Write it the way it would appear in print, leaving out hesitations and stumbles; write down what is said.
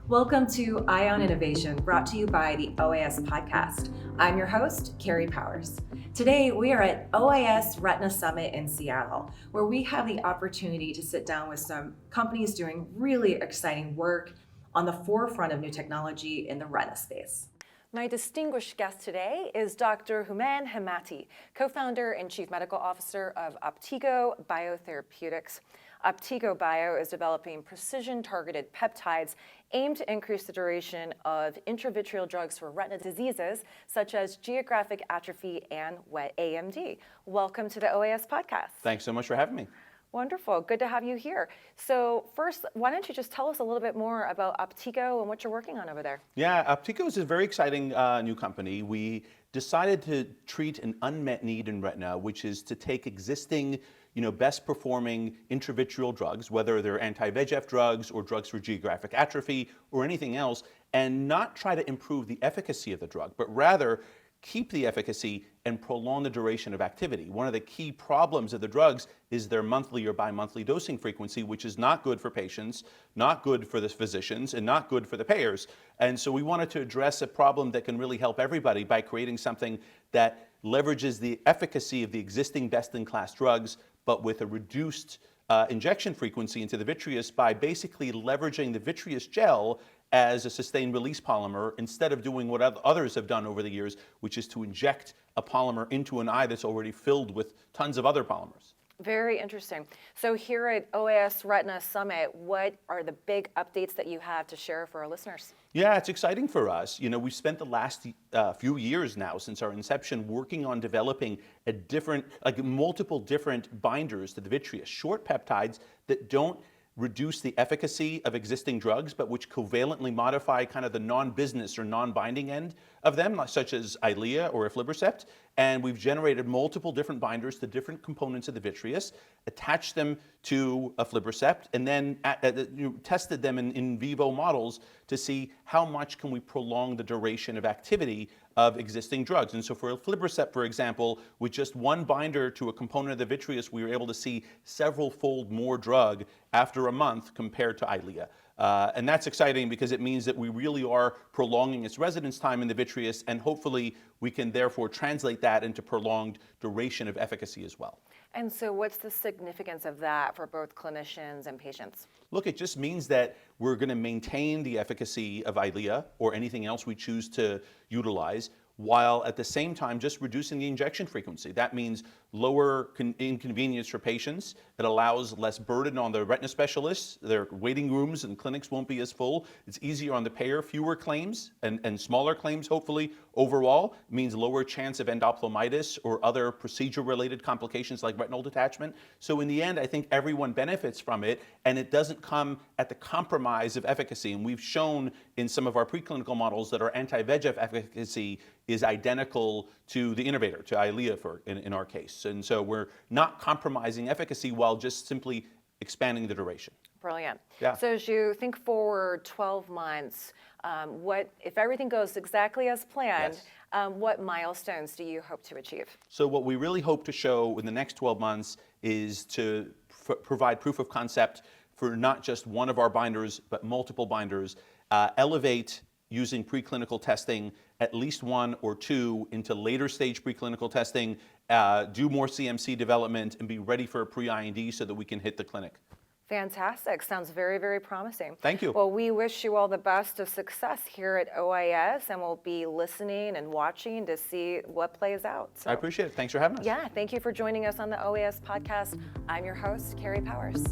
Welcome to Ion Innovation, brought to you by the OIS podcast. I'm your host, Carrie Powers. Today, we are at OIS Retina Summit in Seattle, where we have the opportunity to sit down with some companies doing really exciting work on the forefront of new technology in the retina space. My distinguished guest today is Dr. Houman Hemmati, co-founder and chief medical officer of Ophthalmology Biotherapeutics. Ophthalmology Bio is developing precision-targeted peptides aimed to increase the duration of intravitreal drugs for retina diseases such as geographic atrophy and wet AMD. Welcome to the OAS podcast. Thanks so much for having me. Wonderful. Good to have you here. So first, why don't you just tell us a little bit more about Ophthalmology and what you're working on over there? Yeah, Ophthalmology is a very exciting new company. We decided to treat an unmet need in retina, which is to take existing, best performing intravitreal drugs, whether they're anti-VEGF drugs or drugs for geographic atrophy or anything else, and not try to improve the efficacy of the drug, but rather keep the efficacy and prolong the duration of activity. One of the key problems of the drugs is their monthly or bi-monthly dosing frequency, which is not good for patients, not good for the physicians, and not good for the payers. And so we wanted to address a problem that can really help everybody by creating something that leverages the efficacy of the existing best-in-class drugs, but with a reduced injection frequency into the vitreous by basically leveraging the vitreous gel as a sustained release polymer instead of doing what others have done over the years, which is to inject a polymer into an eye that's already filled with tons of other polymers. Very interesting. So here at OAS Retina Summit, what are the big updates that you have to share for our listeners? Yeah, it's exciting for us. We've spent the last few years now since our inception working on developing multiple different binders to the vitreous, short peptides that don't reduce the efficacy of existing drugs, but which covalently modify kind of the non-business or non-binding end of them, such as Eylea or aflibercept. And we've generated multiple different binders to different components of the vitreous, attached them to aflibercept, and then tested them in vivo models to see how much can we prolong the duration of activity of existing drugs. And so for aflibercept, for example, with just one binder to a component of the vitreous, we were able to see several-fold more drug after a month compared to Eylea. And that's exciting because it means that we really are prolonging its residence time in the vitreous, and hopefully we can therefore translate that into prolonged duration of efficacy as well. And so what's the significance of that for both clinicians and patients? Look, it just means that we're going to maintain the efficacy of Eylea or anything else we choose to utilize, while at the same time just reducing the injection frequency. That means lower inconvenience for patients. It allows less burden on the retina specialists. Their waiting rooms and clinics won't be as full. It's easier on the payer, fewer claims and smaller claims, hopefully, overall. It means lower chance of endophthalmitis or other procedure-related complications like retinal detachment. So in the end, I think everyone benefits from it, and it doesn't come at the compromise of efficacy. And we've shown in some of our preclinical models that our anti-VEGF efficacy is identical to the innovator, to Eylea in our case. And so we're not compromising efficacy while just simply expanding the duration. Brilliant. Yeah. So as you think forward 12 months, if everything goes exactly as planned, Yes. what milestones do you hope to achieve? So what we really hope to show in the next 12 months is to provide proof of concept for not just one of our binders, but multiple binders, elevate using preclinical testing at least one or two into later stage preclinical testing, do more CMC development, and be ready for a pre-IND so that we can hit the clinic. Fantastic. Sounds very, very promising. Thank you. Well, we wish you all the best of success here at OIS, and we'll be listening and watching to see what plays out. So, I appreciate it. Thanks for having us. Yeah, thank you for joining us on the OIS podcast. I'm your host, Carrie Powers.